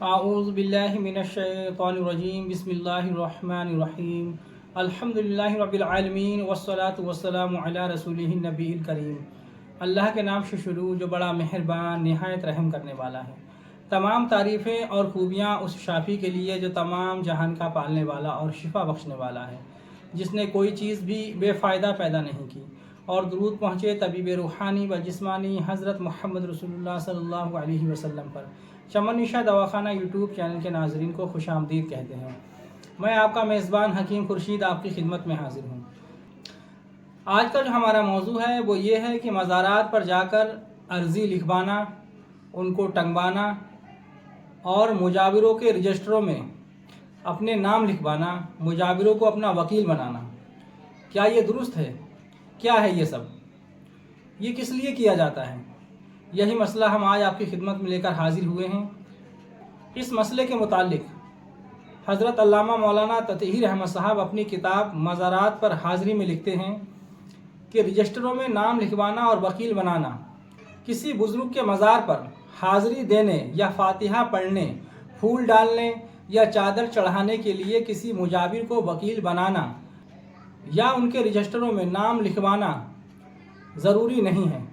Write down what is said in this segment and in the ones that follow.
اعوذ باللہ من الشیطان الرجیم بسم اللہ الرحمن الرحیم الحمدللہ رب العالمین والصلاة والسلام علی رسولہ النبی الکریم۔ اللہ کے نام سے شروع جو بڑا مہربان نہایت رحم کرنے والا ہے۔ تمام تعریفیں اور خوبیاں اس شافی کے لیے جو تمام جہان کا پالنے والا اور شفا بخشنے والا ہے، جس نے کوئی چیز بھی بے فائدہ پیدا نہیں کی، اور درود پہنچے طبیب روحانی و جسمانی حضرت محمد رسول اللہ صلی اللہ علیہ وسلم پر۔ چمن نشا دواخانہ یوٹیوب چینل کے ناظرین کو خوش آمدید کہتے ہیں۔ میں آپ کا میزبان حکیم خورشید آپ کی خدمت میں حاضر ہوں۔ آج کا جو ہمارا موضوع ہے وہ یہ ہے کہ مزارات پر جا کر عرضی لکھوانا، ان کو ٹنگوانا اور مجاوروں کے رجسٹروں میں اپنے نام لکھوانا، مجاوروں کو اپنا وکیل بنانا، کیا یہ درست ہے؟ کیا ہے یہ سب؟ یہ کس لیے کیا جاتا ہے؟ یہی مسئلہ ہم آج آپ کی خدمت میں لے کر حاضر ہوئے ہیں۔ اس مسئلے کے متعلق حضرت علامہ مولانا تطہیر احمد صاحب اپنی کتاب مزارات پر حاضری میں لکھتے ہیں کہ رجسٹروں میں نام لکھوانا اور وکیل بنانا، کسی بزرگ کے مزار پر حاضری دینے یا فاتحہ پڑھنے، پھول ڈالنے یا چادر چڑھانے کے لیے کسی مجاور کو وکیل بنانا یا ان کے رجسٹروں میں نام لکھوانا ضروری نہیں ہے،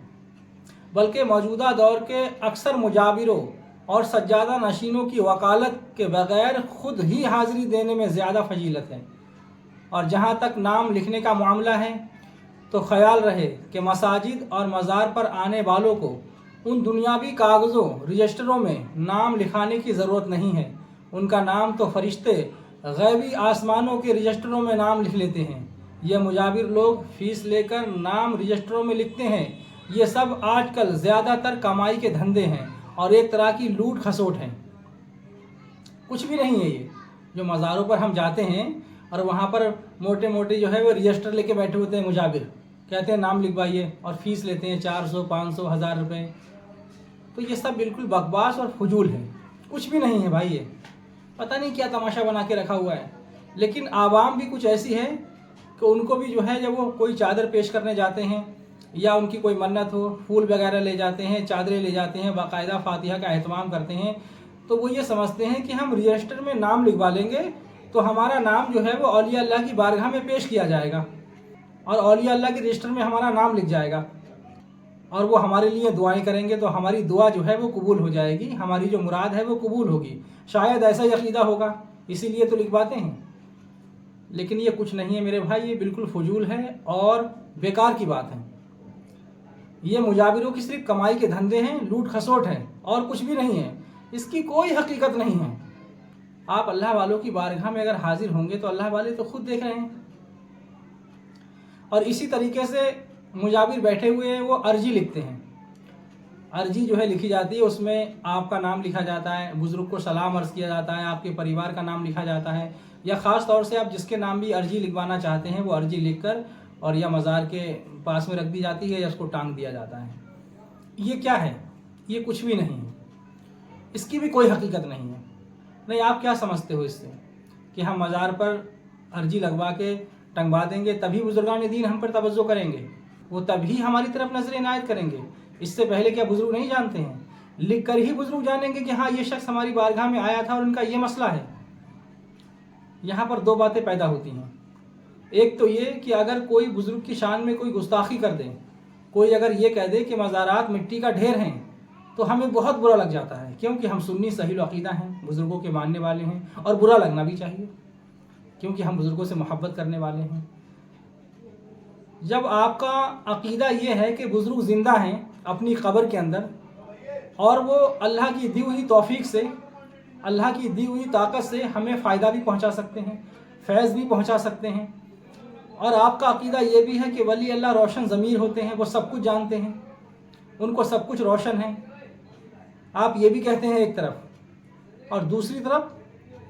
بلکہ موجودہ دور کے اکثر مجاوروں اور سجادہ نشینوں کی وکالت کے بغیر خود ہی حاضری دینے میں زیادہ فضیلت ہے۔ اور جہاں تک نام لکھنے کا معاملہ ہے تو خیال رہے کہ مساجد اور مزار پر آنے والوں کو ان دنیاوی کاغذوں رجسٹروں میں نام لکھانے کی ضرورت نہیں ہے۔ ان کا نام تو فرشتے غیبی آسمانوں کے رجسٹروں میں نام لکھ لیتے ہیں۔ یہ مجاور لوگ فیس لے کر نام رجسٹروں میں لکھتے ہیں۔ یہ سب آج کل زیادہ تر کمائی کے دھندے ہیں اور ایک طرح کی لوٹ کھسوٹ ہیں، کچھ بھی نہیں ہے۔ یہ جو مزاروں پر ہم جاتے ہیں اور وہاں پر موٹے موٹے جو ہے وہ رجسٹر لے کے بیٹھے ہوتے ہیں مجاور، کہتے ہیں نام لکھوائیے اور فیس لیتے ہیں 400 500 1000 روپے۔ تو یہ سب بالکل بکواس اور فضول ہے، کچھ بھی نہیں ہے بھائی۔ یہ پتہ نہیں کیا تماشا بنا کے رکھا ہوا ہے۔ لیکن عوام بھی کچھ ایسی ہے کہ ان کو بھی جو ہے جب وہ کوئی چادر پیش کرنے جاتے ہیں یا ان کی کوئی منت ہو، پھول وغیرہ لے جاتے ہیں، چادریں لے جاتے ہیں، باقاعدہ فاتحہ کا اہتمام کرتے ہیں، تو وہ یہ سمجھتے ہیں کہ ہم رجسٹر میں نام لکھوا لیں گے تو ہمارا نام جو ہے وہ اولیاء اللہ کی بارگاہ میں پیش کیا جائے گا اور اولیاء اللہ کے رجسٹر میں ہمارا نام لکھ جائے گا اور وہ ہمارے لیے دعائیں کریں گے تو ہماری دعا جو ہے وہ قبول ہو جائے گی، ہماری جو مراد ہے وہ قبول ہوگی۔ شاید ایسا ہی عقیدہ ہوگا، اسی لیے تو لکھواتے ہیں۔ لیکن یہ کچھ نہیں ہے میرے بھائی، یہ بالکل فضول ہے اور بیکار کی بات ہے۔ یہ مجاوروں کی صرف کمائی کے دھندے ہیں، لوٹ کھسوٹ ہے اور کچھ بھی نہیں ہے، اس کی کوئی حقیقت نہیں ہے۔ آپ اللہ والوں کی بارگاہ میں اگر حاضر ہوں گے تو اللہ والے تو خود دیکھ رہے ہیں۔ اور اسی طریقے سے مجاور بیٹھے ہوئے ہیں، وہ عرضی لکھتے ہیں۔ عرضی جو ہے لکھی جاتی ہے، اس میں آپ کا نام لکھا جاتا ہے، بزرگ کو سلام عرض کیا جاتا ہے، آپ کے پریوار کا نام لکھا جاتا ہے، یا خاص طور سے آپ جس کے نام بھی عرضی لکھوانا چاہتے ہیں وہ عرضی لکھ کر اور یا مزار کے پاس میں رکھ دی جاتی ہے یا اس کو ٹانگ دیا جاتا ہے۔ یہ کیا ہے؟ یہ کچھ بھی نہیں ہے، اس کی بھی کوئی حقیقت نہیں ہے۔ نہیں، آپ کیا سمجھتے ہو اس سے کہ ہم مزار پر عرضی لگوا کے ٹنگوا دیں گے تبھی بزرگان دین ہم پر توجہ کریں گے، وہ تبھی ہماری طرف نظر عنایت کریں گے؟ اس سے پہلے کیا بزرگ نہیں جانتے ہیں؟ لکھ کر ہی بزرگ جانیں گے کہ ہاں یہ شخص ہماری بارگاہ میں آیا تھا اور ان کا یہ مسئلہ ہے۔ یہاں پر دو باتیں پیدا ہوتی ہیں۔ ایک تو یہ کہ اگر کوئی بزرگ کی شان میں کوئی گستاخی کر دے، کوئی اگر یہ کہہ دے کہ مزارات مٹی کا ڈھیر ہیں، تو ہمیں بہت برا لگ جاتا ہے، کیونکہ ہم سنی صحیح العقیدہ ہیں، بزرگوں کے ماننے والے ہیں، اور برا لگنا بھی چاہیے کیونکہ ہم بزرگوں سے محبت کرنے والے ہیں۔ جب آپ کا عقیدہ یہ ہے کہ بزرگ زندہ ہیں اپنی قبر کے اندر اور وہ اللہ کی دی ہوئی توفیق سے، اللہ کی دی ہوئی طاقت سے ہمیں فائدہ بھی پہنچا سکتے ہیں، فیض بھی پہنچا سکتے ہیں، اور آپ کا عقیدہ یہ بھی ہے کہ ولی اللہ روشن ضمیر ہوتے ہیں، وہ سب کچھ جانتے ہیں، ان کو سب کچھ روشن ہے، آپ یہ بھی کہتے ہیں ایک طرف، اور دوسری طرف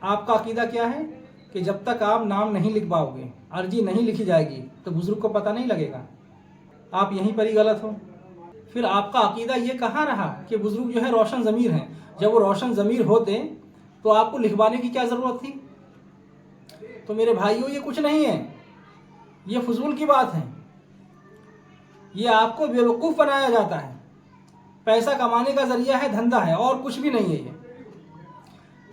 آپ کا عقیدہ کیا ہے کہ جب تک آپ نام نہیں لکھ پاؤ گے، عرضی نہیں لکھی جائے گی تو بزرگ کو پتہ نہیں لگے گا۔ آپ یہیں پر ہی غلط ہو۔ پھر آپ کا عقیدہ یہ کہاں رہا کہ بزرگ جو ہے روشن ضمیر ہیں؟ جب وہ روشن ضمیر ہوتے تو آپ کو لکھوانے کی کیا ضرورت تھی؟ تو میرے بھائیوں، یہ کچھ نہیں ہے، یہ فضول کی بات ہے، یہ آپ کو بیوقوف بنایا جاتا ہے، پیسہ کمانے کا ذریعہ ہے، دھندا ہے، اور کچھ بھی نہیں ہے۔ یہ